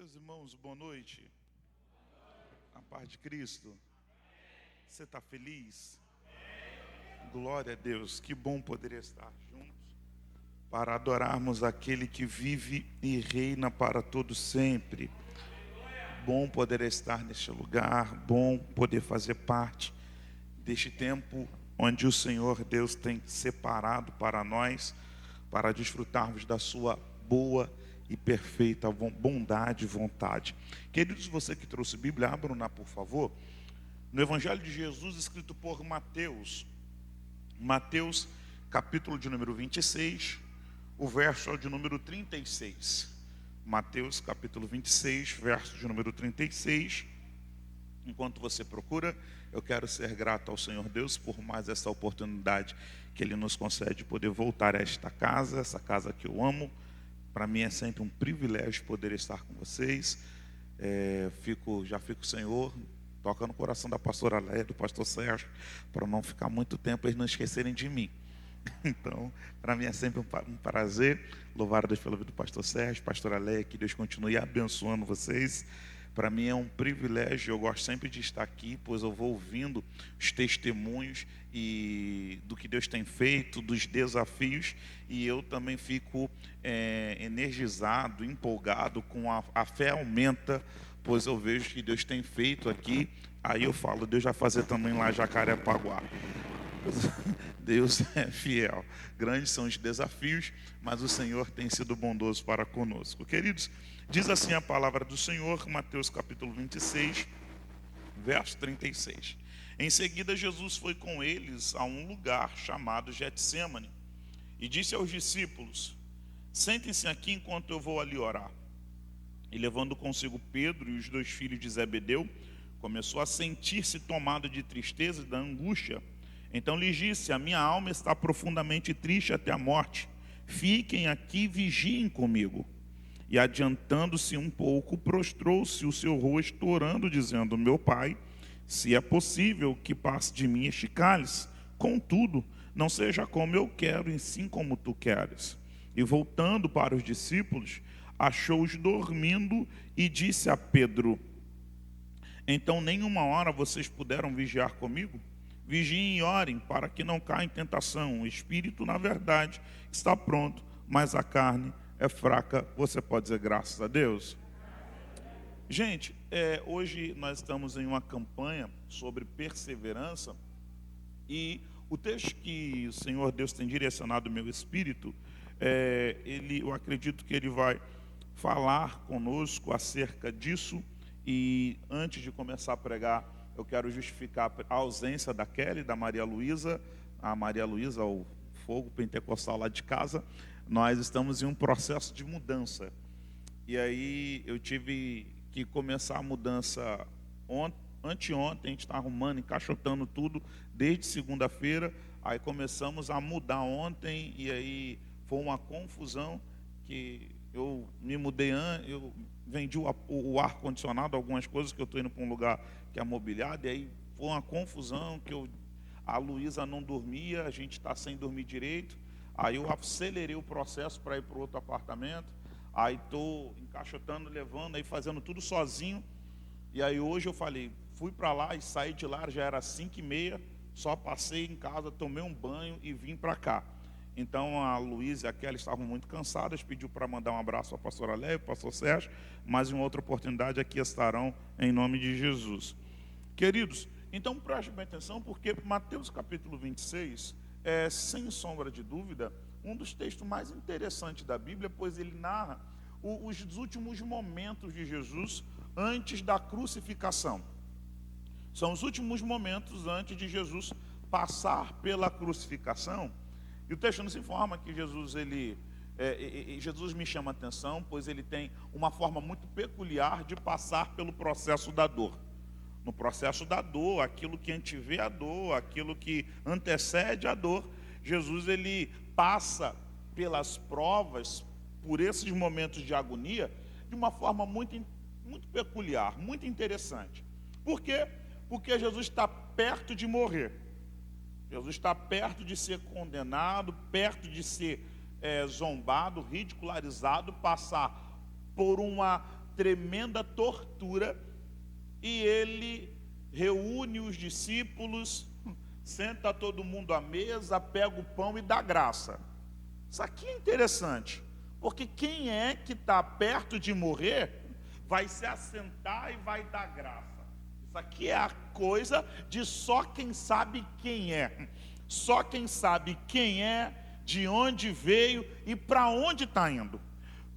Meus irmãos, boa noite. A paz de Cristo. Você está feliz? Glória a Deus. Que bom poder estar juntos para adorarmos aquele que vive e reina para todo sempre. Bom poder estar neste lugar. Bom poder fazer parte deste tempo onde o Senhor Deus tem separado para nós, para desfrutarmos da sua boa e perfeita bondade e vontade. Queridos, você que trouxe Bíblia, abram-na, por favor, no Evangelho de Jesus, escrito por Mateus. Mateus, capítulo de número 26, o verso é de número 36. Mateus, capítulo 26, verso de número 36. Enquanto você procura, eu quero ser grato ao Senhor Deus por mais essa oportunidade que Ele nos concede de poder voltar a esta casa, essa casa que eu amo. Para mim é sempre um privilégio poder estar com vocês. Já fico, Senhor, toca no coração da pastora Léa, do pastor Sérgio, para não ficar muito tempo eles não esquecerem de mim. Então, para mim é sempre um prazer. Louvar a Deus pela vida do pastor Sérgio, pastora Léa, que Deus continue abençoando vocês. Para mim é um privilégio, eu gosto sempre de estar aqui, pois eu vou ouvindo os testemunhos e do que Deus tem feito, dos desafios, e eu também fico energizado, empolgado, com a fé aumenta, pois eu vejo que Deus tem feito aqui. Aí eu falo, Deus vai fazer também lá Jacarepaguá. Deus é fiel. Grandes são os desafios, mas o Senhor tem sido bondoso para conosco. Queridos, diz assim a palavra do Senhor, Mateus capítulo 26, verso 36. Em seguida, Jesus foi com eles a um lugar chamado Getsêmani e disse aos discípulos: sentem-se aqui enquanto eu vou ali orar. E levando consigo Pedro e os dois filhos de Zebedeu, começou a sentir-se tomado de tristeza e da angústia. Então lhes disse: a minha alma está profundamente triste até a morte. Fiquem aqui e vigiem comigo. E adiantando-se um pouco, prostrou-se o seu rosto, orando, dizendo: meu Pai, se é possível que passe de mim este cálice, contudo, não seja como eu quero, e sim como tu queres. E voltando para os discípulos, achou-os dormindo e disse a Pedro: então nem uma hora vocês puderam vigiar comigo? Vigiem e orem, para que não caia em tentação. O espírito, na verdade, está pronto, mas a carne é fraca. Você pode dizer graças a Deus? Gente, hoje nós estamos em uma campanha sobre perseverança, e o texto que o Senhor Deus tem direcionado o meu espírito, eu acredito que ele vai falar conosco acerca disso. E antes de começar a pregar, eu quero justificar a ausência da Kelly, da Maria Luísa, o fogo pentecostal lá de casa. Nós estamos em um processo de mudança. E aí eu tive que começar a mudança anteontem, a gente está arrumando, encaixotando tudo desde segunda-feira. Aí começamos a mudar ontem, e aí foi uma confusão que eu me mudei eu vendi o ar-condicionado, algumas coisas, que eu estou indo para um lugar que é mobiliado, e aí foi uma confusão que a Luísa não dormia, a gente está sem dormir direito. Aí eu acelerei o processo para ir para o outro apartamento, aí estou encaixotando, levando, aí fazendo tudo sozinho. E aí hoje eu fui para lá e saí de lá, já era 5h30, só passei em casa, tomei um banho e vim para cá. Então a Luísa e a Kelly estavam muito cansadas, pediu para mandar um abraço à pastora Léa, ao pastor Sérgio, mas em outra oportunidade aqui estarão, em nome de Jesus. Queridos, então prestem bem atenção, porque Mateus capítulo 26 é, sem sombra de dúvida, um dos textos mais interessantes da Bíblia, pois ele narra os últimos momentos de Jesus antes da crucificação. São os últimos momentos antes de Jesus passar pela crucificação. E o texto nos informa que Jesus me chama a atenção, pois ele tem uma forma muito peculiar de passar pelo processo da dor. No processo da dor, aquilo que antevê a dor, aquilo que antecede a dor, Jesus ele passa pelas provas, por esses momentos de agonia, de uma forma muito peculiar, muito interessante. Por quê? Porque Jesus está perto de morrer. Jesus está perto de ser condenado, perto de ser zombado, ridicularizado, passar por uma tremenda tortura, e ele reúne os discípulos, senta todo mundo à mesa, pega o pão e dá graça. Isso aqui é interessante, porque quem é que está perto de morrer vai se assentar e vai dar graça. Isso aqui é a coisa de só quem sabe quem é. Só quem sabe quem é, de onde veio e para onde está indo.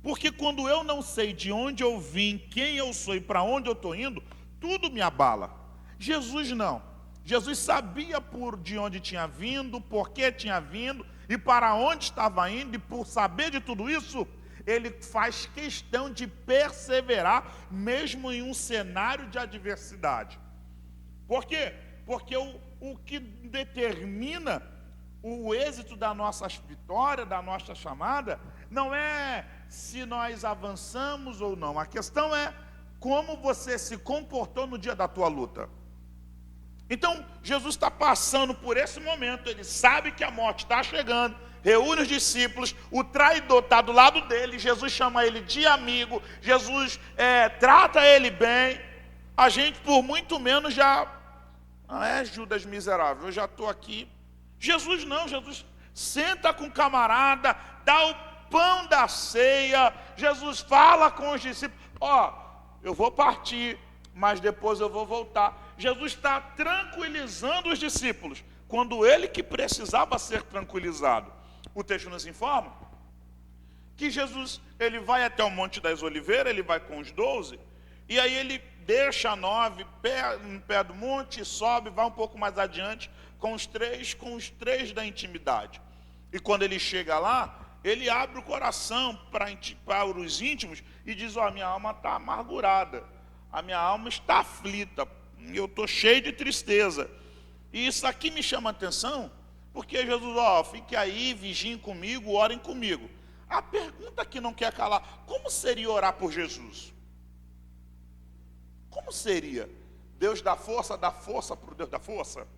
Porque quando eu não sei de onde eu vim, quem eu sou e para onde eu estou indo, tudo me abala. Jesus não. Jesus sabia de onde tinha vindo, por que tinha vindo e para onde estava indo, e por saber de tudo isso, ele faz questão de perseverar, mesmo em um cenário de adversidade. Por quê? Porque o que determina o êxito da nossa vitória, da nossa chamada, não é se nós avançamos ou não. A questão é como você se comportou no dia da tua luta. Então, Jesus está passando por esse momento, ele sabe que a morte está chegando, reúne os discípulos, o traidor está do lado dele, Jesus chama ele de amigo, Jesus trata ele bem. A gente, por muito menos, já... Judas miserável, eu já estou aqui. Jesus não, Jesus senta com o camarada, dá o pão da ceia, Jesus fala com os discípulos, eu vou partir, mas depois eu vou voltar. Jesus está tranquilizando os discípulos, quando ele que precisava ser tranquilizado. O texto nos informa que Jesus, ele vai até o Monte das Oliveiras, ele vai com os 12, e aí ele deixa 9 no pé do monte, sobe, vai um pouco mais adiante, com os três da intimidade. E quando ele chega lá, ele abre o coração para os íntimos e diz, minha alma está amargurada, a minha alma está aflita, eu estou cheio de tristeza. E isso aqui me chama a atenção, porque Jesus, fique aí, vigiem comigo, orem comigo. A pergunta que não quer calar, como seria orar por Jesus? Como seria? Deus dá força para o Deus da força?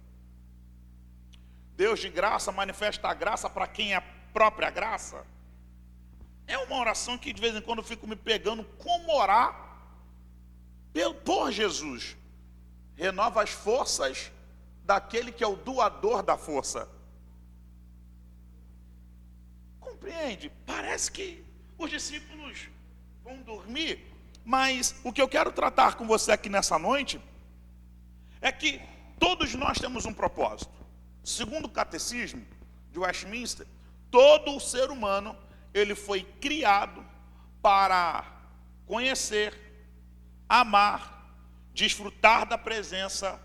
Deus de graça manifesta a graça para quem é a própria graça? É uma oração que de vez em quando eu fico me pegando, como orar por Jesus. Renova as forças daquele que é o doador da força. Compreende? Parece que os discípulos vão dormir, mas o que eu quero tratar com você aqui nessa noite é que todos nós temos um propósito. Segundo o catecismo de Westminster, todo o ser humano, ele foi criado para conhecer, amar, desfrutar da presença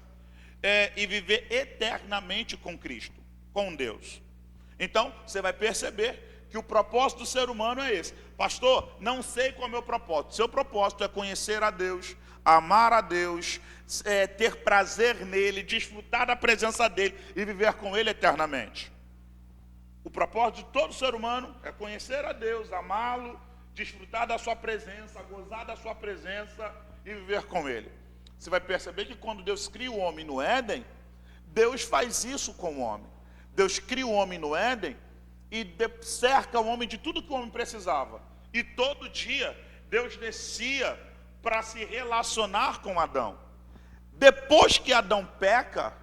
e viver eternamente com Cristo, com Deus. Então, você vai perceber que o propósito do ser humano é esse. Pastor, não sei qual é o meu propósito. Seu propósito é conhecer a Deus, amar a Deus, ter prazer nele, desfrutar da presença dele e viver com ele eternamente. O propósito de todo ser humano é conhecer a Deus, amá-lo, desfrutar da sua presença, gozar da sua presença e viver com ele. Você vai perceber que quando Deus cria o homem no Éden, Deus faz isso com o homem. Deus cria o homem no Éden e cerca o homem de tudo que o homem precisava. E todo dia Deus descia para se relacionar com Adão. Depois que Adão peca,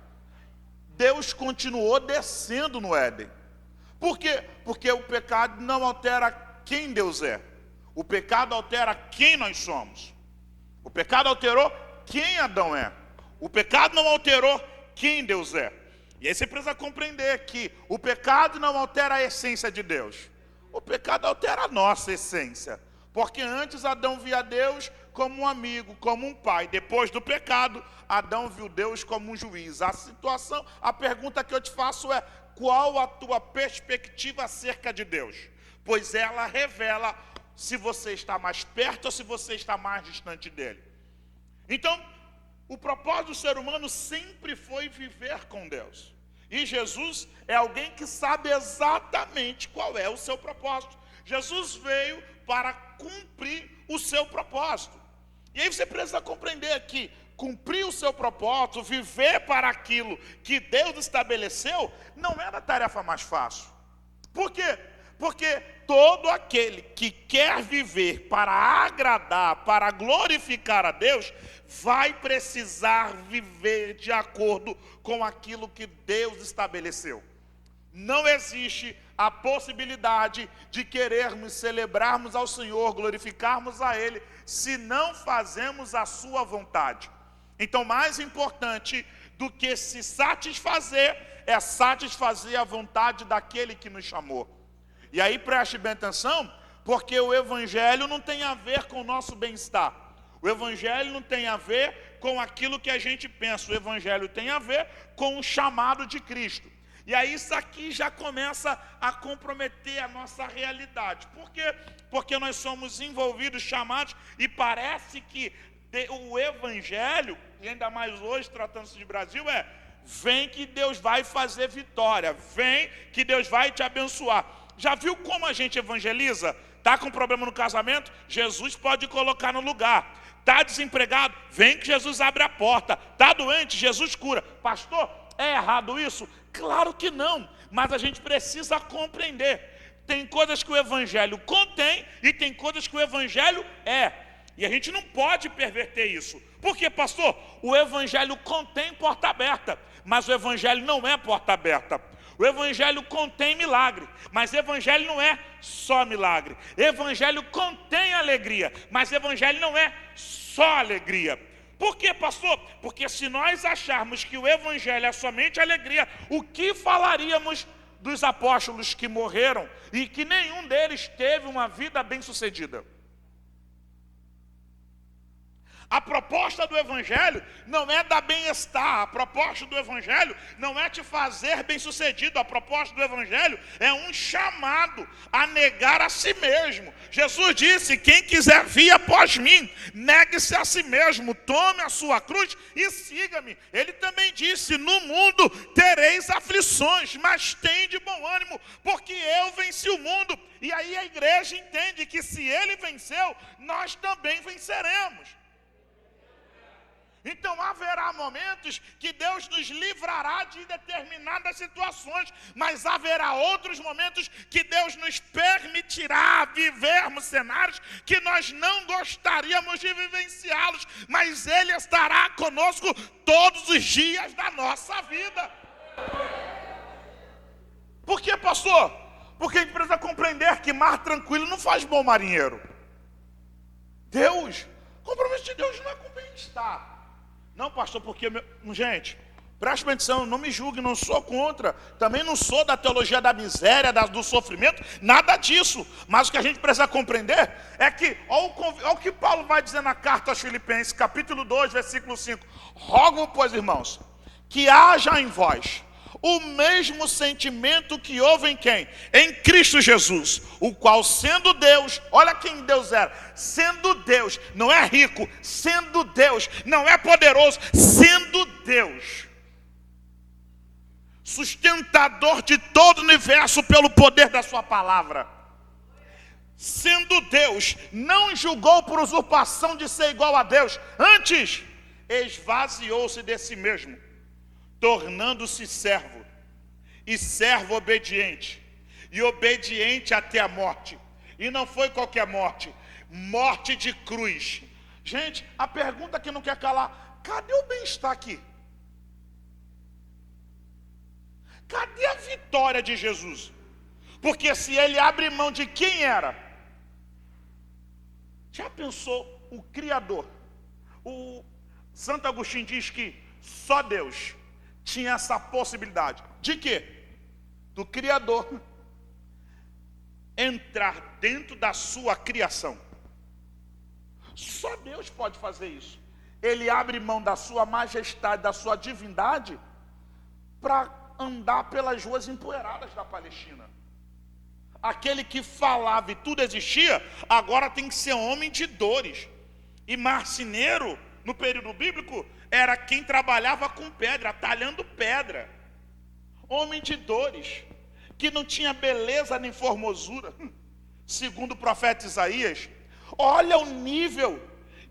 Deus continuou descendo no Éden. Por quê? Porque o pecado não altera quem Deus é. O pecado altera quem nós somos. O pecado alterou quem Adão é. O pecado não alterou quem Deus é. E aí você precisa compreender que o pecado não altera a essência de Deus. O pecado altera a nossa essência. Porque antes Adão via Deus como um amigo, como um pai. Depois do pecado, Adão viu Deus como um juiz. A pergunta que eu te faço é: qual a tua perspectiva acerca de Deus? Pois ela revela se você está mais perto ou se você está mais distante dele. Então, o propósito do ser humano sempre foi viver com Deus. E Jesus é alguém que sabe exatamente qual é o seu propósito. Jesus veio para cumprir o seu propósito. E aí você precisa compreender que cumprir o seu propósito, viver para aquilo que Deus estabeleceu, não era a tarefa mais fácil. Por quê? Porque todo aquele que quer viver para agradar, para glorificar a Deus, vai precisar viver de acordo com aquilo que Deus estabeleceu. Não existe a possibilidade de querermos celebrarmos ao Senhor, glorificarmos a Ele, se não fazemos a sua vontade. Então, mais importante do que se satisfazer, é satisfazer a vontade daquele que nos chamou. E aí preste bem atenção, porque o Evangelho não tem a ver com o nosso bem-estar. O Evangelho não tem a ver com aquilo que a gente pensa. O Evangelho tem a ver com o chamado de Cristo. E aí isso aqui já começa a comprometer a nossa realidade. Por quê? Porque nós somos envolvidos, chamados, e parece que o Evangelho, e ainda mais hoje, tratando-se de Brasil, vem que Deus vai fazer vitória, vem que Deus vai te abençoar. Já viu como a gente evangeliza? Está com problema no casamento? Jesus pode colocar no lugar. Está desempregado? Vem que Jesus abre a porta. Está doente? Jesus cura. Pastor, é errado isso? Claro que não, mas a gente precisa compreender. Tem coisas que o Evangelho contém e tem coisas que o Evangelho é. E a gente não pode perverter isso. Por quê, pastor? O Evangelho contém porta aberta, mas o Evangelho não é porta aberta. O Evangelho contém milagre, mas o Evangelho não é só milagre. O Evangelho contém alegria, mas o Evangelho não é só alegria. Por quê, pastor? Porque se nós acharmos que o Evangelho é somente alegria, o que falaríamos dos apóstolos que morreram e que nenhum deles teve uma vida bem-sucedida? A proposta do Evangelho não é dar bem-estar, a proposta do Evangelho não é te fazer bem-sucedido, a proposta do Evangelho é um chamado a negar a si mesmo. Jesus disse: quem quiser vir após mim, negue-se a si mesmo, tome a sua cruz e siga-me. Ele também disse: no mundo tereis aflições, mas tende bom ânimo, porque eu venci o mundo. E aí a igreja entende que se ele venceu, nós também venceremos. Então haverá momentos que Deus nos livrará de determinadas situações, mas haverá outros momentos que Deus nos permitirá vivermos cenários que nós não gostaríamos de vivenciá-los, mas Ele estará conosco todos os dias da nossa vida. Por quê, pastor? Porque a gente precisa compreender que mar tranquilo não faz bom marinheiro. O compromisso de Deus não é com bem-estar. Não, pastor, porque... Gente, preste atenção, não me julgue, não sou contra. Também não sou da teologia da miséria, do sofrimento, nada disso. Mas o que a gente precisa compreender é que, olha o que Paulo vai dizer na carta aos Filipenses, capítulo 2, versículo 5. Rogo, pois, irmãos, que haja em vós o mesmo sentimento que houve em quem? Em Cristo Jesus, o qual sendo Deus, olha quem Deus era, sendo Deus, não é rico, sendo Deus, não é poderoso, sendo Deus, sustentador de todo o universo pelo poder da sua palavra, sendo Deus, não julgou por usurpação de ser igual a Deus, antes esvaziou-se de si mesmo, tornando-se servo, e servo obediente, e obediente até a morte. E não foi qualquer morte, morte de cruz. Gente, a pergunta que não quer calar: cadê o bem-estar aqui? Cadê a vitória de Jesus? Porque se ele abre mão de quem era, já pensou o Criador? O Santo Agostinho diz que só Deus tinha essa possibilidade. De quê? Do Criador entrar dentro da sua criação. Só Deus pode fazer isso. Ele abre mão da sua majestade, da sua divindade, para andar pelas ruas empoeiradas da Palestina. Aquele que falava e tudo existia, agora tem que ser homem de dores. E marceneiro, no período bíblico, era quem trabalhava com pedra, talhando pedra. Homem de dores, que não tinha beleza nem formosura. Segundo o profeta Isaías, olha o nível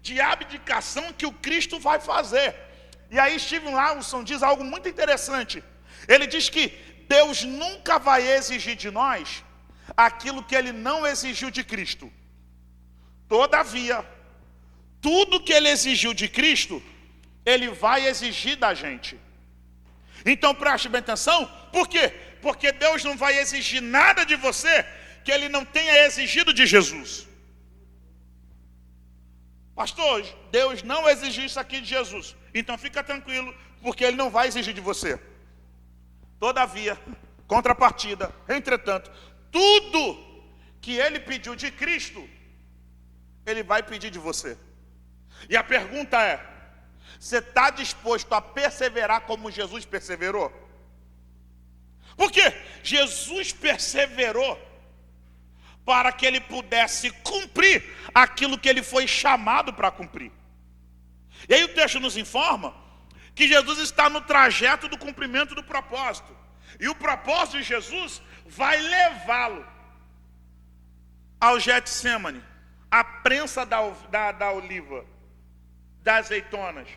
de abdicação que o Cristo vai fazer. E aí Steven Lawson diz algo muito interessante. Ele diz que Deus nunca vai exigir de nós aquilo que ele não exigiu de Cristo. Todavia, tudo que ele exigiu de Cristo, ele vai exigir da gente. Então preste bem atenção, por quê? Porque Deus não vai exigir nada de você que ele não tenha exigido de Jesus. Pastor, Deus não exigiu isso aqui de Jesus. Então fica tranquilo, porque ele não vai exigir de você. Todavia, contrapartida, entretanto, tudo que ele pediu de Cristo, ele vai pedir de você. E a pergunta é: você está disposto a perseverar como Jesus perseverou? Por quê? Jesus perseverou para que ele pudesse cumprir aquilo que ele foi chamado para cumprir. E aí o texto nos informa que Jesus está no trajeto do cumprimento do propósito. E o propósito de Jesus vai levá-lo ao Getsêmani, à prensa da oliva, das azeitonas.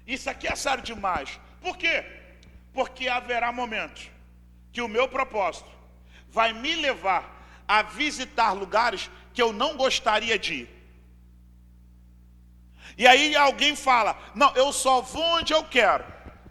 Isso aqui é sério demais. Por quê? Porque haverá momentos que o meu propósito vai me levar a visitar lugares que eu não gostaria de ir. E aí alguém fala: não, eu só vou onde eu quero.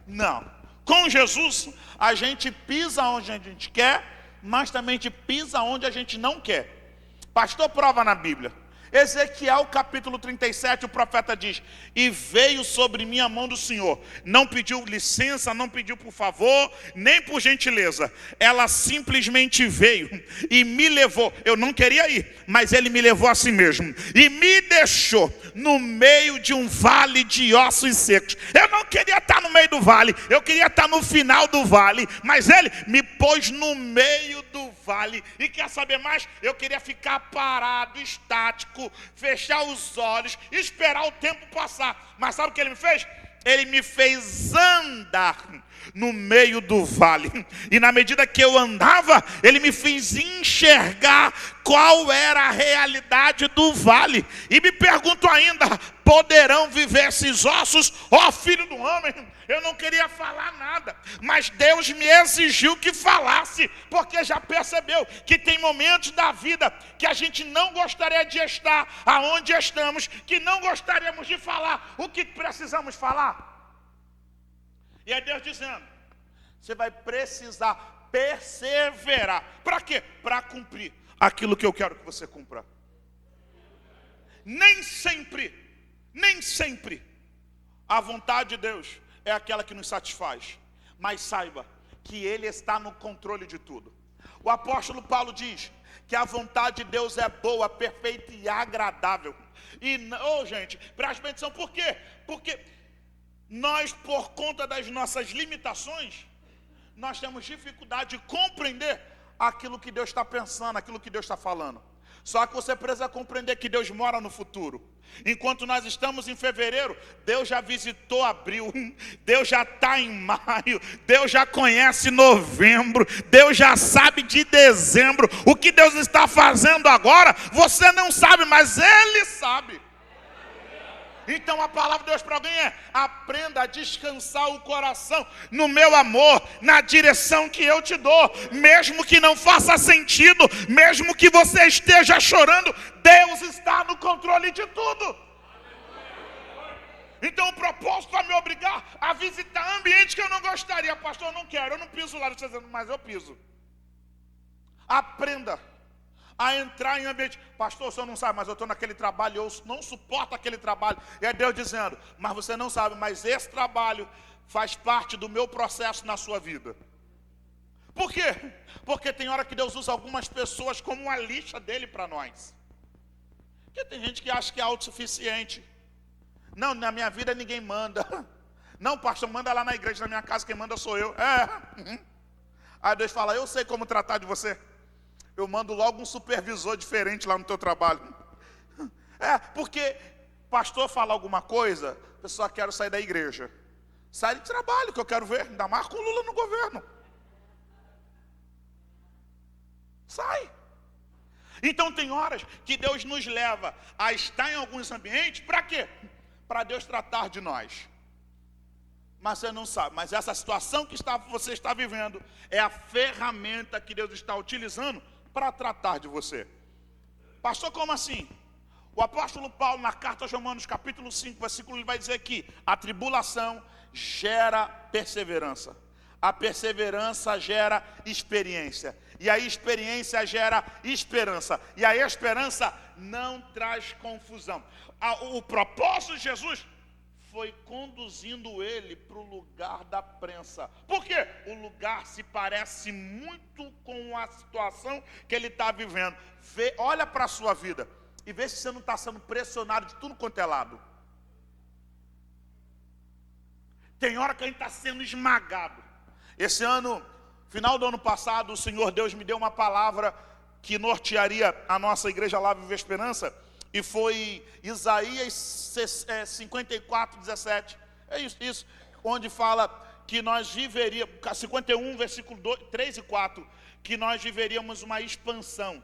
Não. Com Jesus, a gente pisa onde a gente quer, mas também a gente pisa onde a gente não quer. Pastor, prova na Bíblia. Ezequiel capítulo 37, o profeta diz: e veio sobre mim a mão do Senhor. Não pediu licença, não pediu por favor, nem por gentileza. Ela simplesmente veio e me levou. Eu não queria ir, mas ele me levou a si mesmo. E me deixou no meio de um vale de ossos secos. Eu não queria estar no meio do vale, eu queria estar no final do vale. Mas ele me pôs no meio do vale. E quer saber mais? Eu queria ficar parado, estático, fechar os olhos, esperar o tempo passar. Mas sabe o que ele me fez? Ele me fez andar no meio do vale. E na medida que eu andava, ele me fez enxergar qual era a realidade do vale. E me pergunto ainda: poderão viver esses ossos, ó filho do homem? Eu não queria falar nada, mas Deus me exigiu que falasse, porque já percebeu que tem momentos da vida que a gente não gostaria de estar aonde estamos, que não gostaríamos de falar o que precisamos falar. E é Deus dizendo: você vai precisar perseverar. Para quê? Para cumprir aquilo que eu quero que você cumpra. Nem sempre a vontade de Deus é aquela que nos satisfaz. Mas saiba que Ele está no controle de tudo. O apóstolo Paulo diz que a vontade de Deus é boa, perfeita e agradável. E, gente, preste atenção, por quê? Porque nós, por conta das nossas limitações, nós temos dificuldade de compreender aquilo que Deus está pensando, aquilo que Deus está falando. Só que você precisa compreender que Deus mora no futuro. Enquanto nós estamos em fevereiro, Deus já visitou abril, Deus já está em maio, Deus já conhece novembro, Deus já sabe de dezembro. O que Deus está fazendo agora, você não sabe, mas Ele sabe. Então a palavra de Deus para alguém é: aprenda a descansar o coração no meu amor, na direção que eu te dou. Mesmo que não faça sentido, mesmo que você esteja chorando, Deus está no controle de tudo. Então o propósito vai me obrigar a visitar ambientes que eu não gostaria. Pastor, eu não quero, eu não piso lá, você dizendo, mas eu piso. Aprenda a entrar em ambiente. Pastor, o senhor não sabe, mas eu estou naquele trabalho, eu não suporto aquele trabalho. E é Deus dizendo: mas você não sabe, mas esse trabalho faz parte do meu processo na sua vida. Por quê? Porque tem hora que Deus usa algumas pessoas como uma lixa dele para nós. Porque tem gente que acha que é autossuficiente. Não, na minha vida ninguém manda. Não, pastor, manda lá na igreja, na minha casa, quem manda sou eu. Aí Deus fala: eu sei como tratar de você. Eu mando logo um supervisor diferente lá no teu trabalho. Porque pastor fala alguma coisa, a pessoa quer sair da igreja. Sai de trabalho, que eu quero ver, ainda mais com Lula no governo. Sai. Então tem horas que Deus nos leva a estar em alguns ambientes, para quê? Para Deus tratar de nós. Mas você não sabe, mas essa situação que você está vivendo é a ferramenta que Deus está utilizando para tratar de você. Pastor, como assim? O apóstolo Paulo, na carta aos Romanos, capítulo 5, versículo, ele vai dizer que a tribulação gera perseverança. A perseverança gera experiência. E a experiência gera esperança. E a esperança não traz confusão. O propósito de Jesus foi conduzindo ele para o lugar da prensa. Por quê? O lugar se parece muito com a situação que ele está vivendo. Olha para a sua vida e vê se você não está sendo pressionado de tudo quanto é lado. Tem hora que a gente está sendo esmagado. Esse ano, final do ano passado, o Senhor Deus me deu uma palavra que nortearia a nossa igreja lá Viver Esperança. E foi Isaías 54, 17. É isso, onde fala que nós viveríamos, 51, versículo 3 e 4, que nós viveríamos uma expansão.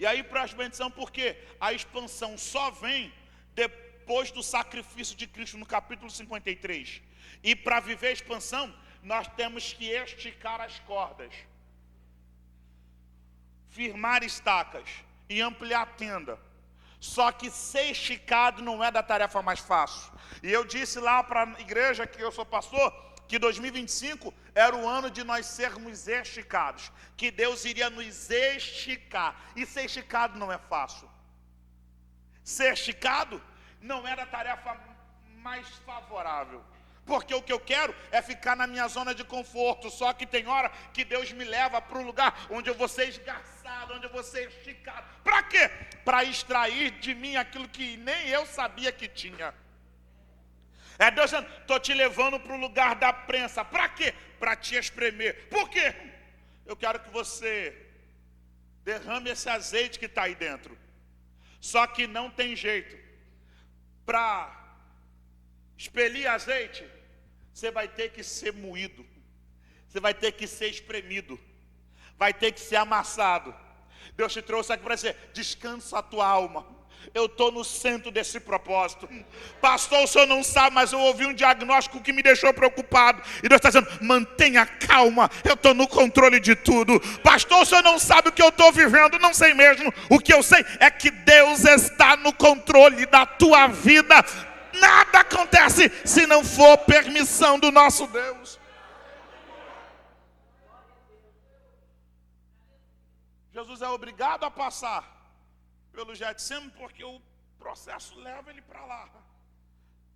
E aí preste atenção, porque a expansão só vem depois do sacrifício de Cristo no capítulo 53. E para viver a expansão, nós temos que esticar as cordas, firmar estacas e ampliar a tenda. Só que ser esticado não é da tarefa mais fácil. E eu disse lá para a igreja que eu sou pastor, que 2025 era o ano de nós sermos esticados, que Deus iria nos esticar. E ser esticado não é fácil. Ser esticado não era a tarefa mais favorável, porque o que eu quero é ficar na minha zona de conforto. Só que tem hora que Deus me leva para um lugar onde eu vou ser esgarçado, onde eu vou ser esticado. Para quê? Para extrair de mim aquilo que nem eu sabia que tinha. É Deus dizendo, estou te levando para o lugar da prensa. Para quê? Para te espremer. Por quê? Eu quero que você derrame esse azeite que está aí dentro. Só que não tem jeito. Para expelir azeite, você vai ter que ser moído. Você vai ter que ser espremido. Vai ter que ser amassado. Deus te trouxe aqui para dizer, descansa a tua alma. Eu estou no centro desse propósito. Pastor, o senhor não sabe, mas eu ouvi um diagnóstico que me deixou preocupado. E Deus está dizendo, mantenha calma, eu estou no controle de tudo. Pastor, o senhor não sabe o que eu estou vivendo. Não sei mesmo. O que eu sei é que Deus está no controle da tua vida. Nada acontece se não for permissão do nosso Deus. Jesus é obrigado a passar pelo Getsemane porque o processo leva ele para lá.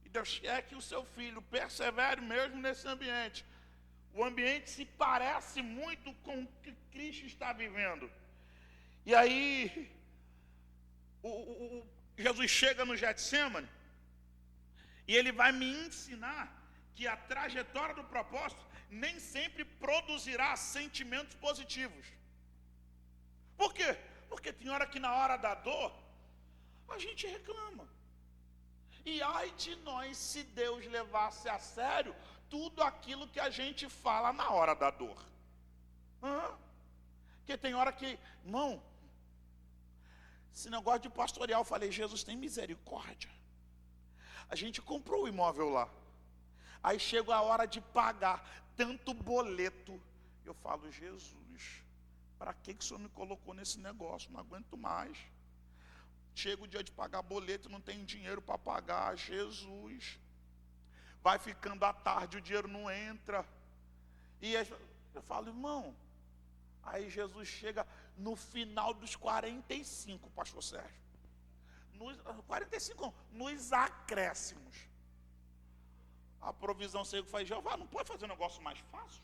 E Deus quer que o seu filho persevere mesmo nesse ambiente. O ambiente se parece muito com o que Cristo está vivendo. E aí, Jesus chega no Getsemane e ele vai me ensinar que a trajetória do propósito nem sempre produzirá sentimentos positivos. Por quê? Porque tem hora que na hora da dor, a gente reclama. E ai de nós se Deus levasse a sério tudo aquilo que a gente fala na hora da dor. Porque tem hora que, irmão, esse negócio de pastoreal, eu falei, Jesus tem misericórdia. A gente comprou o imóvel lá. Aí chega a hora de pagar tanto boleto. Eu falo, Jesus, para que o senhor me colocou nesse negócio? Não aguento mais. Chega o dia de pagar boleto, não tem dinheiro para pagar. Jesus. Vai ficando à tarde, o dinheiro não entra. E eu falo, irmão. Aí Jesus chega no final dos 45, pastor Sérgio. 45 nos acréscimos. A provisão saiu que faz, Jeová, não pode fazer um negócio mais fácil?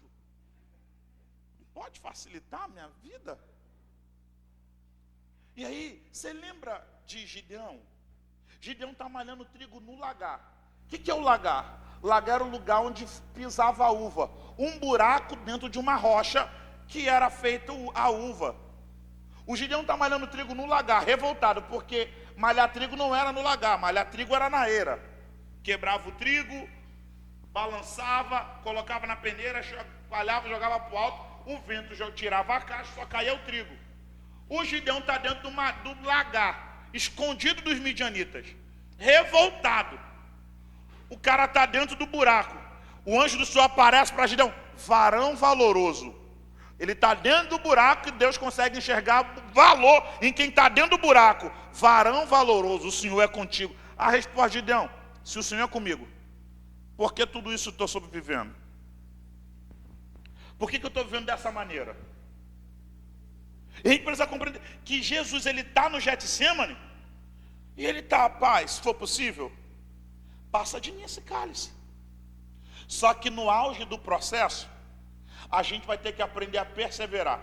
Pode facilitar a minha vida? E aí, você lembra de Gideão? Gideão está malhando trigo no lagar. O que é o lagar? Lagar era o lugar onde pisava a uva. Um buraco dentro de uma rocha que era feita a uva. O Gideão está malhando trigo no lagar, revoltado, porque malhar trigo não era no lagar, malhar trigo era na eira. Quebrava o trigo, balançava, colocava na peneira, chacoalhava, jogava para o alto. O vento já tirava a caixa, só caía o trigo. O Gideão está dentro do lagar, escondido dos midianitas, revoltado. O cara está dentro do buraco. O anjo do Senhor aparece para Gideão, varão valoroso. Ele está dentro do buraco e Deus consegue enxergar valor em quem está dentro do buraco. Varão valoroso, o Senhor é contigo. A resposta de Gideão: se o Senhor é comigo, por que tudo isso eu estou sobrevivendo? Por que eu estou vivendo dessa maneira? E a gente precisa compreender que Jesus, ele está no Getsemane, e ele está: Pai, se for possível, passa de mim esse cálice. Só que no auge do processo, a gente vai ter que aprender a perseverar.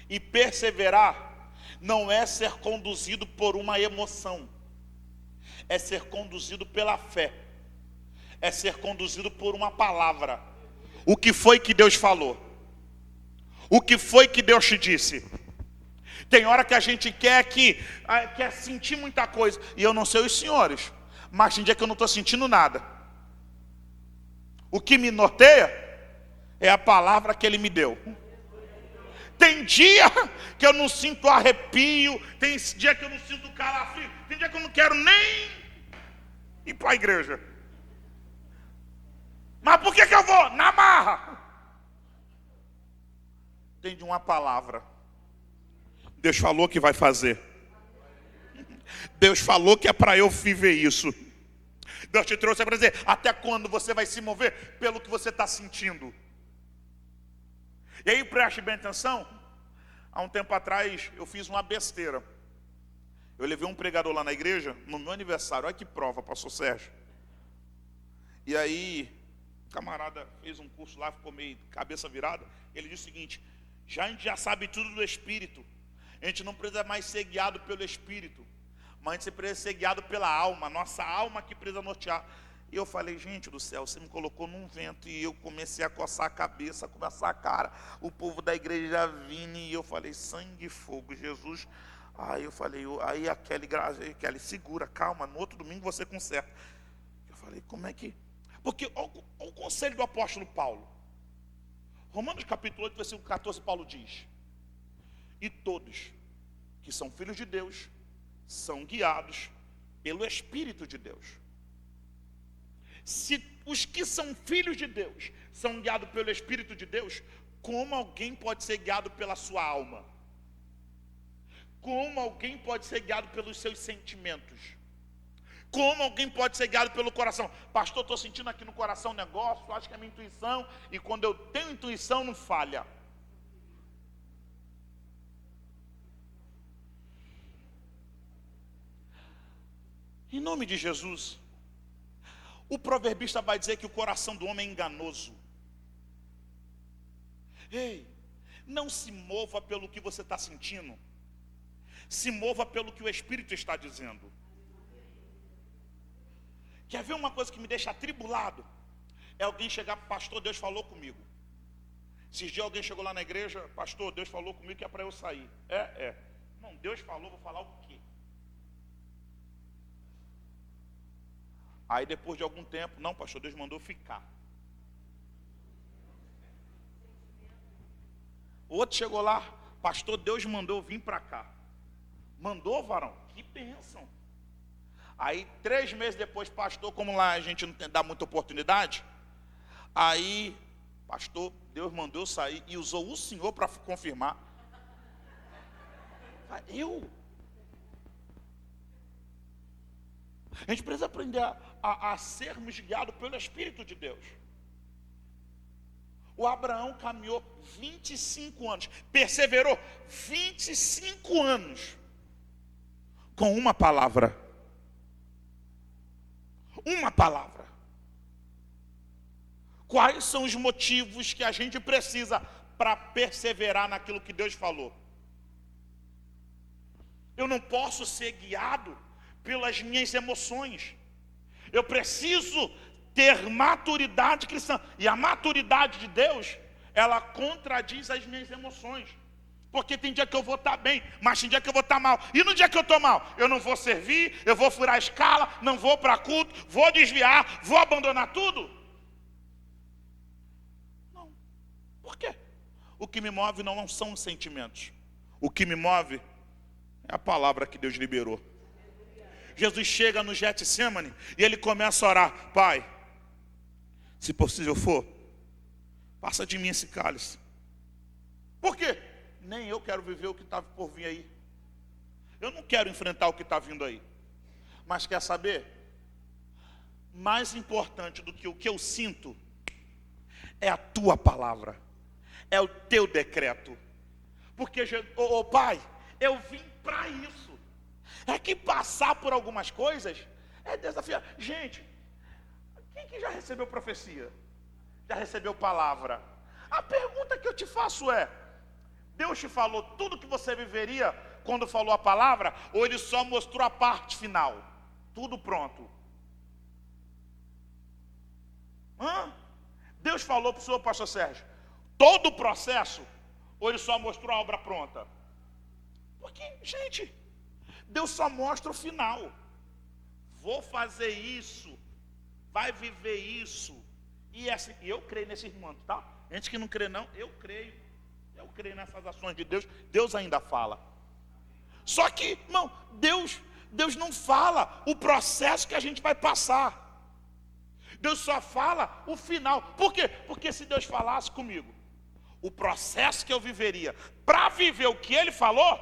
E perseverar não é ser conduzido por uma emoção, é ser conduzido pela fé, é ser conduzido por uma palavra. O que foi que Deus falou? O que foi que Deus te disse? Tem hora que a gente quer sentir muita coisa, e eu não sei os senhores, mas tem dia que eu não estou sentindo nada. O que me norteia é a palavra que Ele me deu. Tem dia que eu não sinto arrepio, tem dia que eu não sinto calafrio, tem dia que eu não quero nem ir para a igreja. Mas por que eu vou? Na marra. Tem de uma palavra. Deus falou que vai fazer. Deus falou que é para eu viver isso. Deus te trouxe para dizer: até quando você vai se mover pelo que você está sentindo? E aí preste bem atenção. Há um tempo atrás eu fiz uma besteira. Eu levei um pregador lá na igreja no meu aniversário. Olha que prova, pastor Sérgio. E aí o camarada fez um curso lá, ficou meio cabeça virada. Ele disse o seguinte: a gente já sabe tudo do Espírito, a gente não precisa mais ser guiado pelo Espírito, mas a gente precisa ser guiado pela alma, nossa alma que precisa nortear. E eu falei: gente do céu, você me colocou num vento. E eu comecei a coçar a cabeça, coçar a cara, o povo da igreja já vindo, e eu falei: sangue e fogo, Jesus. Aí eu falei, aí a Kelly, segura, calma, no outro domingo você conserta. Eu falei: como é que... Porque olha o conselho do apóstolo Paulo. Romanos capítulo 8, versículo 14, Paulo diz: e todos que são filhos de Deus são guiados pelo Espírito de Deus. Se os que são filhos de Deus são guiados pelo Espírito de Deus, como alguém pode ser guiado pela sua alma? Como alguém pode ser guiado pelos seus sentimentos? Como alguém pode ser guiado pelo coração? Pastor, estou sentindo aqui no coração um negócio, acho que é minha intuição, e quando eu tenho intuição não falha. Em nome de Jesus, o proverbista vai dizer que o coração do homem é enganoso. Ei, não se mova pelo que você está sentindo, se mova pelo que o Espírito está dizendo. Quer ver uma coisa que me deixa atribulado? É alguém chegar: pastor, Deus falou comigo. Esses dias alguém chegou lá na igreja: pastor, Deus falou comigo que é para eu sair. Não, Deus falou, vou falar o quê? Aí depois de algum tempo: não, pastor, Deus mandou ficar. Outro chegou lá: pastor, Deus mandou vir para cá. Mandou, varão? Que bênção. Aí 3 meses depois: pastor, como lá a gente não dá muita oportunidade, aí, pastor, Deus mandou eu sair e usou o senhor para confirmar. A gente precisa aprender a sermos guiados pelo Espírito de Deus. O Abraão caminhou 25 anos, perseverou 25 anos com uma palavra. Uma palavra. Quais são os motivos que a gente precisa para perseverar naquilo que Deus falou? Eu não posso ser guiado pelas minhas emoções. Eu preciso ter maturidade cristã. E a maturidade de Deus, ela contradiz as minhas emoções. Porque tem dia que eu vou estar bem, mas tem dia que eu vou estar mal. E no dia que eu estou mal, eu não vou servir, eu vou furar a escala, não vou para culto, vou desviar, vou abandonar tudo. Não. Por quê? O que me move não são os sentimentos. O que me move é a palavra que Deus liberou. Jesus chega no Getsemane e ele começa a orar: Pai, se possível for, passa de mim esse cálice. Por quê? Nem eu quero viver o que está por vir aí. Eu não quero enfrentar o que está vindo aí. Mas quer saber? Mais importante do que o que eu sinto é a tua palavra, é o teu decreto. Porque, Pai, eu vim para isso. É que passar por algumas coisas é desafiar. Gente, quem que já recebeu profecia? Já recebeu palavra? A pergunta que eu te faço é: Deus te falou tudo que você viveria quando falou a palavra? Ou Ele só mostrou a parte final? Tudo pronto. Deus falou para o senhor, pastor Sérgio, todo o processo? Ou Ele só mostrou a obra pronta? Porque, gente, Deus só mostra o final. Vou fazer isso, vai viver isso. E assim, eu creio nesse irmão, tá? Gente que não crê não, eu creio nessas ações de Deus. Deus ainda fala. Só que, irmão, Deus não fala o processo que a gente vai passar. Deus só fala o final. Por quê? Porque se Deus falasse comigo o processo que eu viveria para viver o que Ele falou,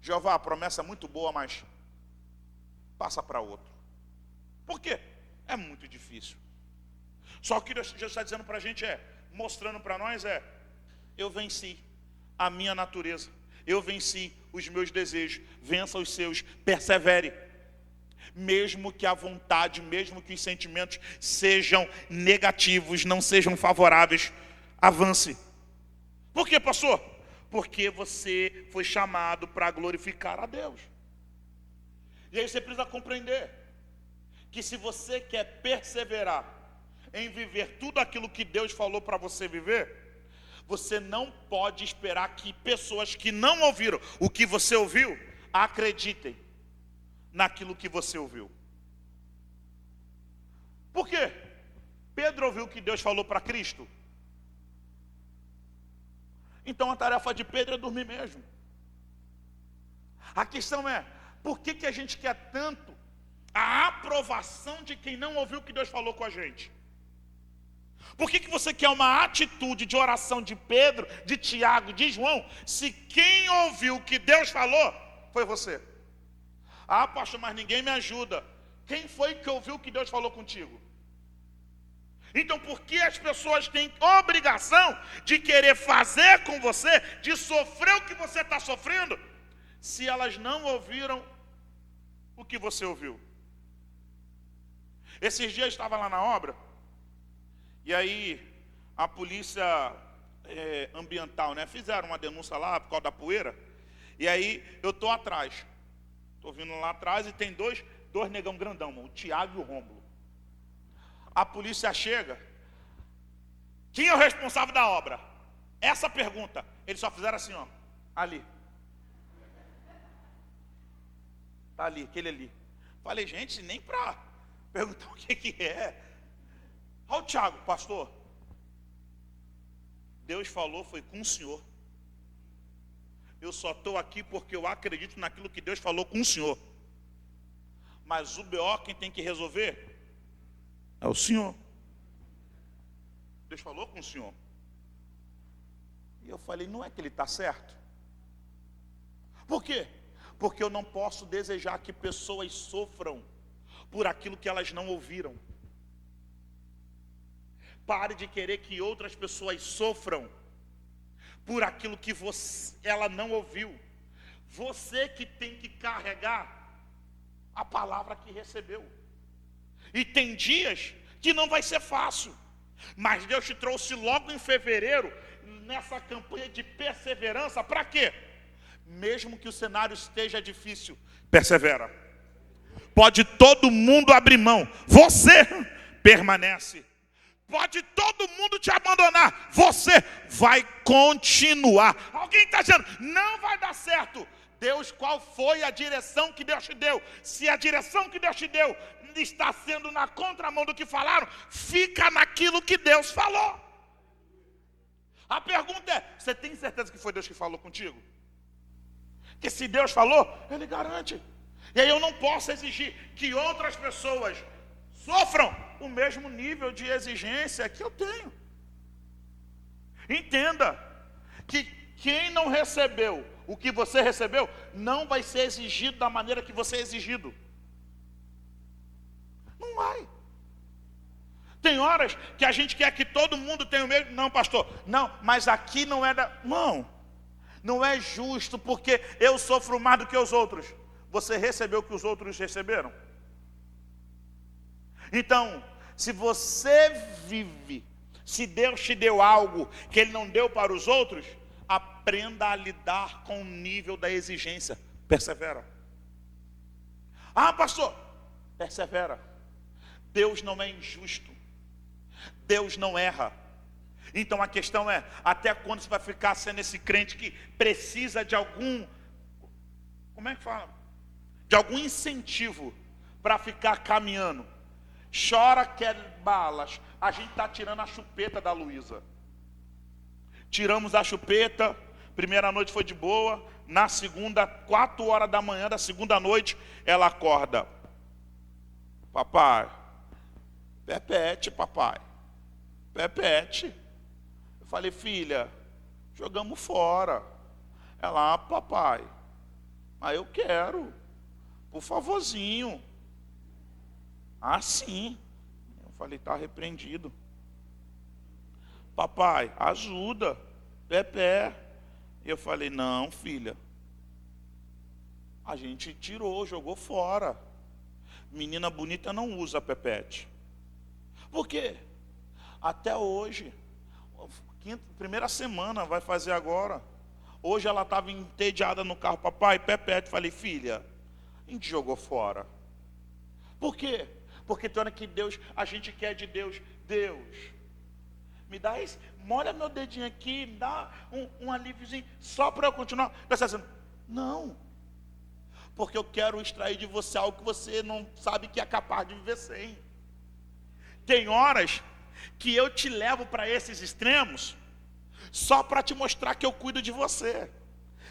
Jeová, a promessa é muito boa, mas passa para outro. Por quê? É muito difícil. Só o que Deus está dizendo para a gente mostrando para nós eu venci a minha natureza, eu venci os meus desejos, vença os seus, persevere. Mesmo que a vontade, mesmo que os sentimentos sejam negativos, não sejam favoráveis, avance. Por quê, pastor? Porque você foi chamado para glorificar a Deus. E aí você precisa compreender que se você quer perseverar em viver tudo aquilo que Deus falou para você viver, você não pode esperar que pessoas que não ouviram o que você ouviu, acreditem naquilo que você ouviu. Por quê? Pedro ouviu o que Deus falou para Cristo. Então a tarefa de Pedro é dormir mesmo. A questão é, por que a gente quer tanto a aprovação de quem não ouviu o que Deus falou com a gente? Por que você quer uma atitude de oração de Pedro, de Tiago, de João, se quem ouviu o que Deus falou foi você? Ah, pastor, mas ninguém me ajuda. Quem foi que ouviu o que Deus falou contigo? Então, por que as pessoas têm obrigação de querer fazer com você, de sofrer o que você está sofrendo, se elas não ouviram o que você ouviu? Esses dias eu estava lá na obra, e aí a polícia ambiental, fizeram uma denúncia lá por causa da poeira, e aí eu estou atrás. Estou vindo lá atrás e tem dois negão grandão, o Tiago e o Rômulo. A polícia chega. Quem é o responsável da obra? Essa pergunta. Eles só fizeram assim, ó. Ali. Está ali, aquele ali. Falei, gente, nem para perguntar o que é. Olha o Tiago, pastor. Deus falou, foi com o senhor. Eu só estou aqui porque eu acredito naquilo que Deus falou com o senhor. Mas o BO, quem tem que resolver é o senhor. Deus falou com o senhor. E eu falei, não é que ele está certo? Por quê? Porque eu não posso desejar que pessoas sofram por aquilo que elas não ouviram. Pare de querer que outras pessoas sofram por aquilo que ela não ouviu. Você que tem que carregar a palavra que recebeu. E tem dias que não vai ser fácil, mas Deus te trouxe logo em fevereiro, nessa campanha de perseverança, para quê? Mesmo que o cenário esteja difícil, persevera. Pode todo mundo abrir mão, você permanece. Pode todo mundo te abandonar, você vai continuar. Alguém está dizendo, não vai dar certo. Deus, qual foi a direção que Deus te deu? Se a direção que Deus te deu está sendo na contramão do que falaram, fica naquilo que Deus falou. A pergunta é, você tem certeza que foi Deus que falou contigo? Que se Deus falou, Ele garante. E aí eu não posso exigir que outras pessoas sofram o mesmo nível de exigência que eu tenho. Entenda que quem não recebeu o que você recebeu, não vai ser exigido da maneira que você é exigido. Não vai. Tem horas que a gente quer que todo mundo tenha o mesmo. Não, pastor, não, mas aqui não é não é justo, porque eu sofro mais do que os outros. Você recebeu o que os outros receberam? Então, se você vive, se Deus te deu algo que Ele não deu para os outros, aprenda a lidar com o nível da exigência. Persevera. Ah, pastor, persevera. Deus não é injusto. Deus não erra. Então a questão é, até quando você vai ficar sendo esse crente que precisa de algum, como é que fala? De algum incentivo para ficar caminhando. Chora, quer balas. A gente está tirando a chupeta da Luísa. Tiramos a chupeta. Primeira noite foi de boa. Na segunda, 4 horas da manhã da segunda noite, ela acorda. Papai, Pepete, papai. Pepete. Eu falei, filha, jogamos fora. Ela, papai, mas eu quero. Por favorzinho. Ah, sim. Eu falei, está repreendido. Papai, ajuda. Pepé. Eu falei, não, filha. A gente tirou, jogou fora. Menina bonita não usa pepete. Por quê? Até hoje, primeira semana vai fazer agora. Hoje ela estava entediada no carro. Papai, pepete. Falei, filha, a gente jogou fora. Por quê? Porque tem hora que Deus, a gente quer de Deus. Deus, me dá isso, molha meu dedinho aqui, me dá um alíviozinho, só para eu continuar. Você está dizendo, não. Porque eu quero extrair de você algo que você não sabe que é capaz de viver sem. Tem horas que eu te levo para esses extremos, só para te mostrar que eu cuido de você.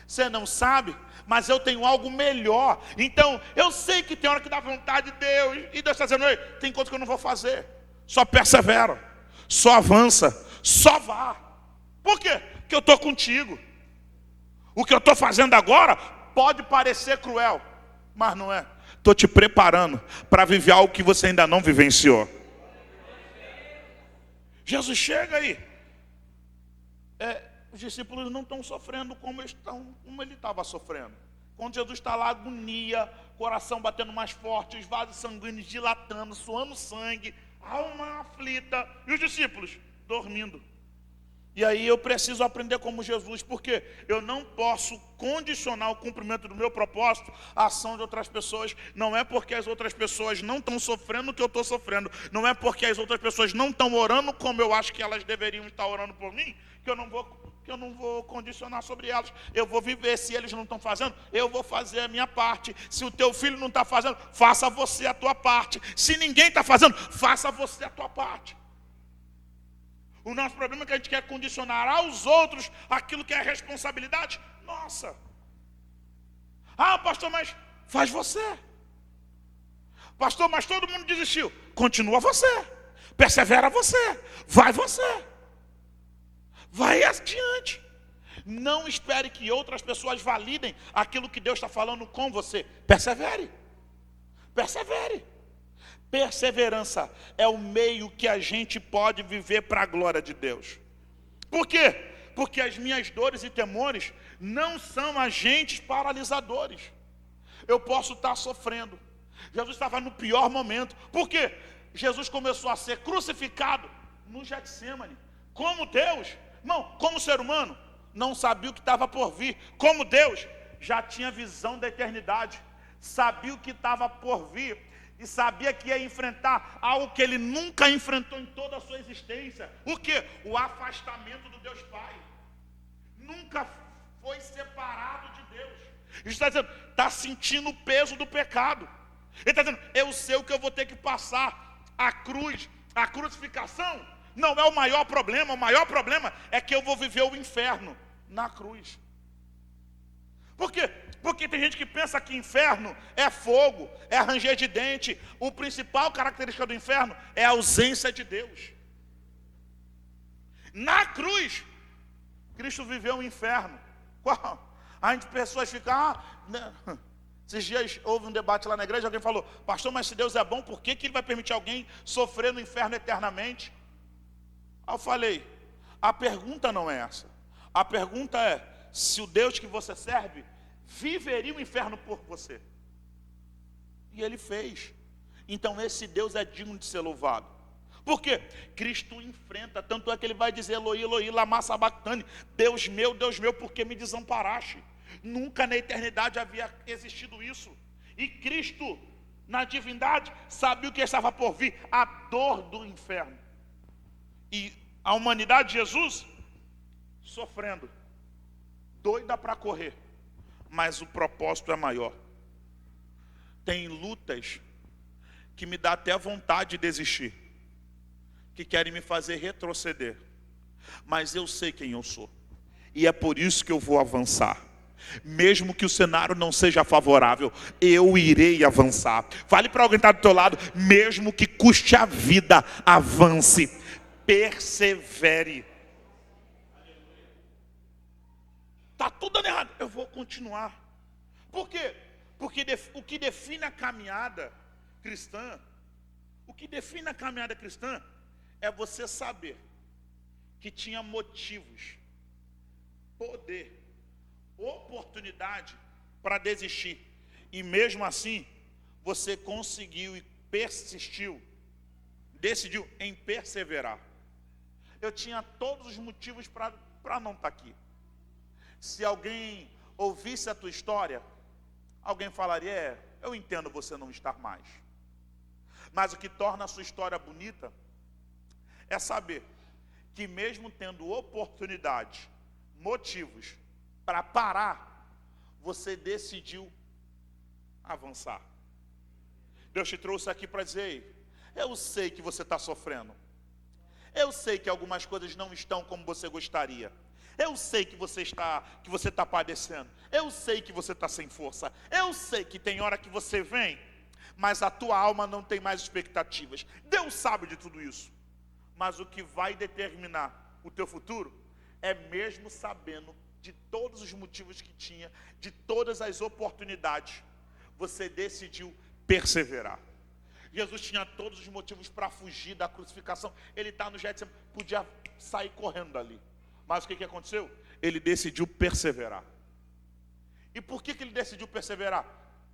Você não sabe, mas eu tenho algo melhor. Então, eu sei que tem hora que dá vontade de Deus. E Deus está dizendo, tem coisas que eu não vou fazer. Só persevera, só avança, só vá. Por quê? Porque eu estou contigo. O que eu estou fazendo agora pode parecer cruel, mas não é. Estou te preparando para viver algo que você ainda não vivenciou. Jesus chega aí. Os discípulos não estão sofrendo como ele estava sofrendo. Quando Jesus está lá, agonia, coração batendo mais forte, os vasos sanguíneos dilatando, suando sangue, alma aflita, e os discípulos dormindo. E aí eu preciso aprender como Jesus, porque eu não posso condicionar o cumprimento do meu propósito à ação de outras pessoas. Não é porque as outras pessoas não estão sofrendo o que eu estou sofrendo, não é porque as outras pessoas não estão orando como eu acho que elas deveriam estar orando por mim, que eu não vou condicionar sobre elas. Eu vou viver. Se eles não estão fazendo, eu vou fazer a minha parte. Se o teu filho não está fazendo, faça você a tua parte. Se ninguém está fazendo, faça você a tua parte. O nosso problema é que a gente quer condicionar aos outros aquilo que é responsabilidade nossa. Ah, pastor, mas faz você. Pastor, mas todo mundo desistiu. Continua você. Persevera você. Vai você. Vai adiante. Não espere que outras pessoas validem aquilo que Deus está falando com você. Persevere. Persevere. Perseverança é o meio que a gente pode viver para a glória de Deus. Por quê? Porque as minhas dores e temores não são agentes paralisadores. Eu posso estar sofrendo. Jesus estava no pior momento. Por quê? Jesus começou a ser crucificado no Getsemane. Como Deus, não, como ser humano, não sabia o que estava por vir. Como Deus, já tinha visão da eternidade. Sabia o que estava por vir. E sabia que ia enfrentar algo que ele nunca enfrentou em toda a sua existência. O quê? O afastamento do Deus Pai. Nunca foi separado de Deus. Ele está dizendo, está sentindo o peso do pecado. Ele está dizendo, eu sei o que eu vou ter que passar. A cruz, a crucificação não é o maior problema. O maior problema é que eu vou viver o inferno na cruz. Por quê? Porque tem gente que pensa que inferno é fogo, é ranger de dente. O principal característica do inferno é a ausência de Deus. Na cruz, Cristo viveu o inferno. Qual? A gente, pessoas ficam, esses dias houve um debate lá na igreja, alguém falou, pastor, mas se Deus é bom, por que Ele vai permitir alguém sofrer no inferno eternamente? Aí eu falei, a pergunta não é essa. A pergunta é, se o Deus que você serve viveria o inferno por você. E Ele fez. Então esse Deus é digno de ser louvado. Por quê? Cristo enfrenta, tanto é que Ele vai dizer, Eloi, Eloi, lama sabachthani, Deus meu, por que me desamparaste? Nunca na eternidade havia existido isso. E Cristo, na divindade, sabia o que estava por vir, a dor do inferno. E a humanidade de Jesus, sofrendo, doida para correr, mas o propósito é maior. Tem lutas que me dá até vontade de desistir, que querem me fazer retroceder, mas eu sei quem eu sou, e é por isso que eu vou avançar. Mesmo que o cenário não seja favorável, eu irei avançar. Fale para alguém que está do teu lado, mesmo que custe a vida, avance, persevere. Está tudo dando errado, eu vou continuar. Por quê? Porque o que define a caminhada cristã, é você saber que tinha motivos, poder, oportunidade para desistir. E mesmo assim, você conseguiu e persistiu, decidiu em perseverar. Eu tinha todos os motivos para não estar aqui. Se alguém ouvisse a tua história, alguém falaria, eu entendo você não estar mais. Mas o que torna a sua história bonita é saber que mesmo tendo oportunidade, motivos para parar, você decidiu avançar. Deus te trouxe aqui para dizer, eu sei que você está sofrendo. Eu sei que algumas coisas não estão como você gostaria. Eu sei que você está padecendo. Eu sei que você está sem força. Eu sei que tem hora que você vem, mas a tua alma não tem mais expectativas. Deus sabe de tudo isso. Mas o que vai determinar o teu futuro é mesmo sabendo de todos os motivos que tinha, de todas as oportunidades, você decidiu perseverar. Jesus tinha todos os motivos para fugir da crucificação. Ele está no Getsemane, podia sair correndo dali. Mas o que aconteceu? Ele decidiu perseverar. E por que ele decidiu perseverar?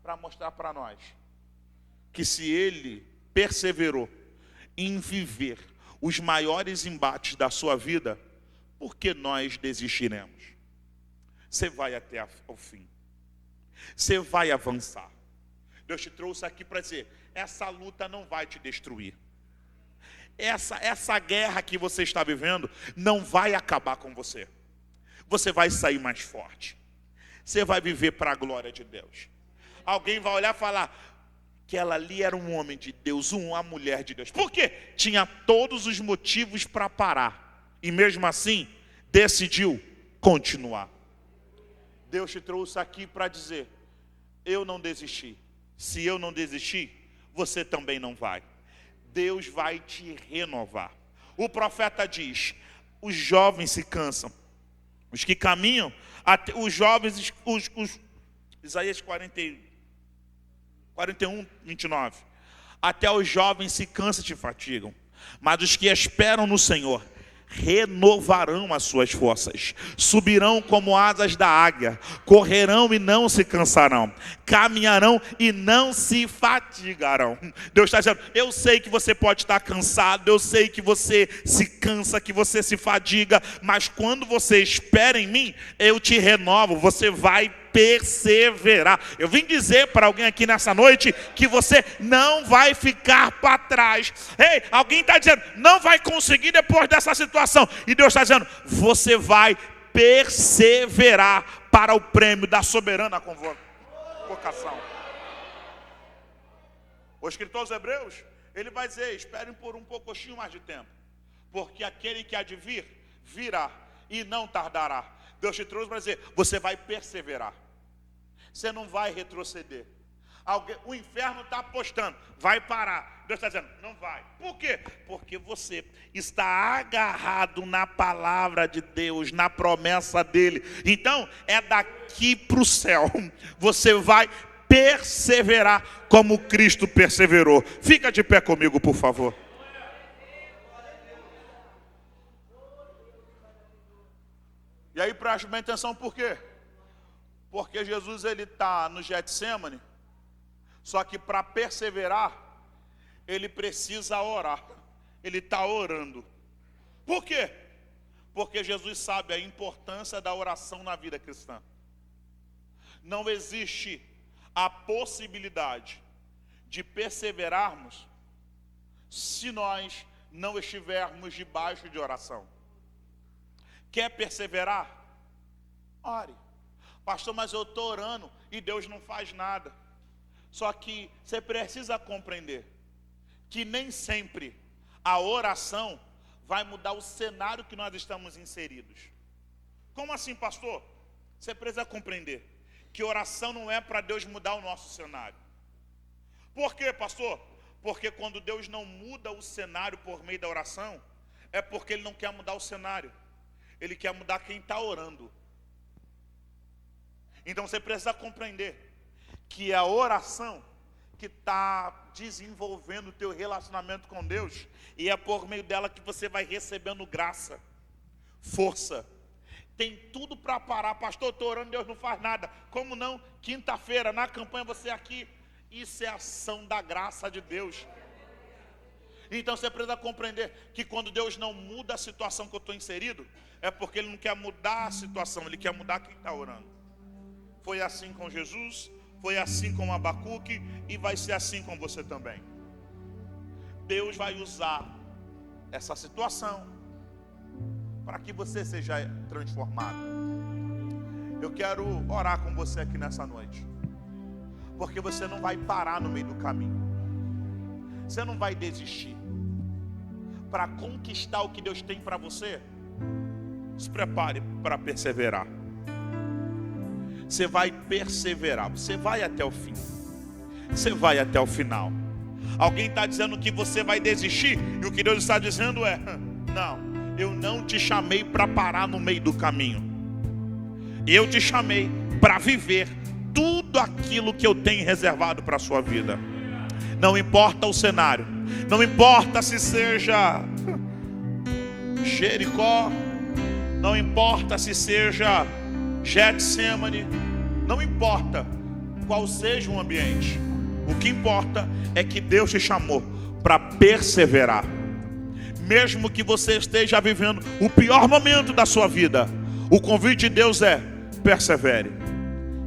Para mostrar para nós que se ele perseverou em viver os maiores embates da sua vida, por que nós desistiremos? Você vai até o fim. Você vai avançar. Deus te trouxe aqui para dizer, essa luta não vai te destruir. Essa guerra que você está vivendo não vai acabar com você. Você vai sair mais forte. Você vai viver para a glória de Deus. Alguém vai olhar e falar que ela ali era um homem de Deus, uma mulher de Deus. Por quê? Tinha todos os motivos para parar. E mesmo assim, decidiu continuar. Deus te trouxe aqui para dizer, eu não desisti. Se eu não desistir, você também não vai. Deus vai te renovar. O profeta diz, os jovens se cansam. Os que caminham, os jovens, Isaías 41, 29. Até os jovens se cansam e se fatigam. Mas os que esperam no Senhor renovarão as suas forças, subirão como asas da águia, correrão e não se cansarão, caminharão e não se fatigarão. Deus está dizendo, eu sei que você pode estar cansado, eu sei que você se cansa, que você se fadiga, mas quando você espera em mim, eu te renovo, você vai perseverar. Eu vim dizer para alguém aqui nessa noite que você não vai ficar para trás. Ei, alguém está dizendo, não vai conseguir depois dessa situação. E Deus está dizendo, você vai perseverar para o prêmio da soberana convocação. O escritor aos Hebreus, ele vai dizer, esperem por um pouquinho mais de tempo, porque aquele que há de vir, virá e não tardará. Deus te trouxe para dizer, você vai perseverar. Você não vai retroceder. O inferno está apostando, vai parar. Deus está dizendo, não vai. Por quê? Porque você está agarrado na palavra de Deus, na promessa dele. Então, é daqui para o céu. Você vai perseverar como Cristo perseverou. Fica de pé comigo, por favor. E aí preste bem atenção, por quê? Porque Jesus ele está no Getsemane, só que para perseverar, ele precisa orar. Ele está orando. Por quê? Porque Jesus sabe a importância da oração na vida cristã. Não existe a possibilidade de perseverarmos se nós não estivermos debaixo de oração. Quer perseverar? Ore. Pastor, mas eu estou orando e Deus não faz nada. Só que você precisa compreender que nem sempre a oração vai mudar o cenário que nós estamos inseridos. Como assim, pastor? Você precisa compreender que oração não é para Deus mudar o nosso cenário. Por quê, pastor? Porque quando Deus não muda o cenário por meio da oração, é porque Ele não quer mudar o cenário. Ele quer mudar quem está orando. Então você precisa compreender que a oração que está desenvolvendo o teu relacionamento com Deus, e é por meio dela que você vai recebendo graça, força. Tem tudo para parar. Pastor, estou orando, Deus não faz nada. Como não? Quinta-feira, na campanha, você aqui. Isso é ação da graça de Deus. Então você precisa compreender que quando Deus não muda a situação que eu estou inserido, é porque Ele não quer mudar a situação, Ele quer mudar quem está orando. Foi assim com Jesus, foi assim com Abacuque e vai ser assim com você também. Deus vai usar essa situação para que você seja transformado. Eu quero orar com você aqui nessa noite, porque você não vai parar no meio do caminho. Você não vai desistir. Para conquistar o que Deus tem para você, se prepare para perseverar. Você vai perseverar, você vai até o fim. Você vai até o final. Alguém está dizendo que você vai desistir, e o que Deus está dizendo é: não, eu não te chamei para parar no meio do caminho. Eu te chamei para viver tudo aquilo que eu tenho reservado para a sua vida. Não importa o cenário, não importa se seja Jericó, não importa se seja Getsemane, não importa qual seja o ambiente. O que importa é que Deus te chamou para perseverar. Mesmo que você esteja vivendo o pior momento da sua vida, o convite de Deus é: persevere,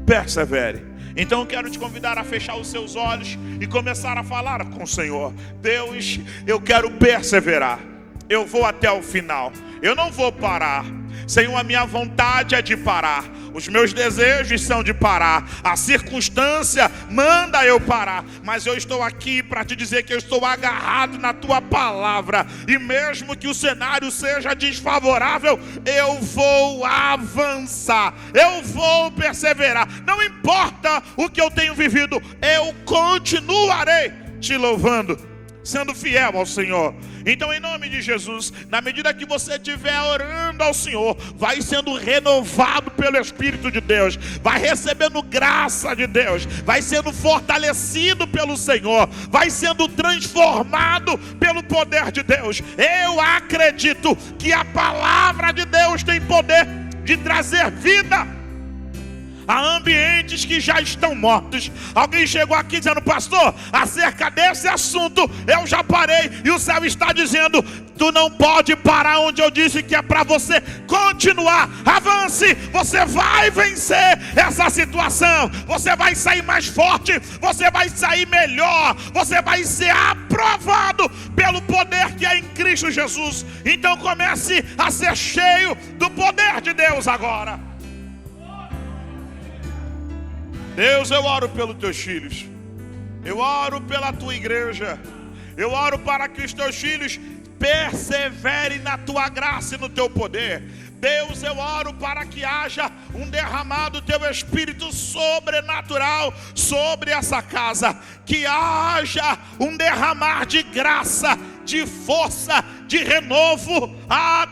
persevere. Então eu quero te convidar a fechar os seus olhos e começar a falar com o Senhor. Deus, eu quero perseverar. Eu vou até o final. Eu não vou parar. Senhor, a minha vontade é de parar. Os meus desejos são de parar. A circunstância manda eu parar. Mas eu estou aqui para te dizer que eu estou agarrado na tua palavra. E mesmo que o cenário seja desfavorável, eu vou avançar. Eu vou perseverar. Não importa o que eu tenho vivido, eu continuarei te louvando, sendo fiel ao Senhor. Então, em nome de Jesus, na medida que você estiver orando ao Senhor, vai sendo renovado pelo Espírito de Deus, vai recebendo graça de Deus, vai sendo fortalecido pelo Senhor, vai sendo transformado pelo poder de Deus. Eu acredito que a palavra de Deus tem poder de trazer vida a ambientes que já estão mortos. Alguém chegou aqui dizendo: pastor, acerca desse assunto eu já parei, e o céu está dizendo: tu não pode parar onde eu disse que é para você continuar. Avance, você vai vencer essa situação, você vai sair mais forte, você vai sair melhor, você vai ser aprovado pelo poder que é em Cristo Jesus. Então comece a ser cheio do poder de Deus agora. Deus, eu oro pelos teus filhos, eu oro pela tua igreja, eu oro para que os teus filhos perseverem na tua graça e no teu poder, Deus, eu oro para que haja um derramado do teu Espírito sobrenatural sobre essa casa, que haja um derramar de graça, de força, de renovo.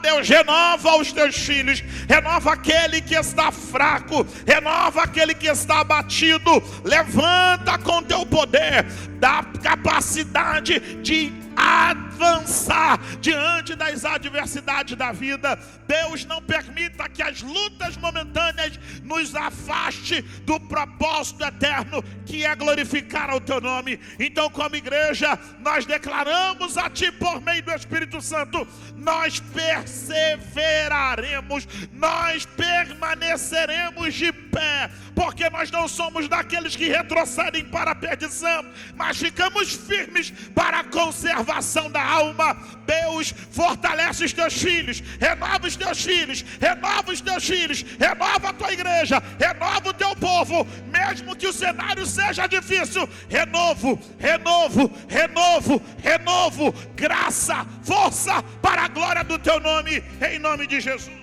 Deus, renova os teus filhos, renova aquele que está fraco, renova aquele que está abatido, levanta com teu poder, dá capacidade de avançar diante das adversidades da vida. Deus, não permita que as lutas momentâneas nos afaste do propósito eterno, que é glorificar o teu nome. Então, como igreja, nós declaramos a ti por meio do Espírito Santo, nós perseveraremos, nós permaneceremos de pé, porque nós não somos daqueles que retrocedem para a perdição, mas ficamos firmes para a conservação da alma. Deus, fortalece os teus filhos, renova os teus filhos, renova os teus filhos, renova a tua igreja, renova o teu povo, mesmo que o cenário seja difícil. Renovo, renovo, renovo, renovo, graça, força para a glória do teu nome, em nome de Jesus.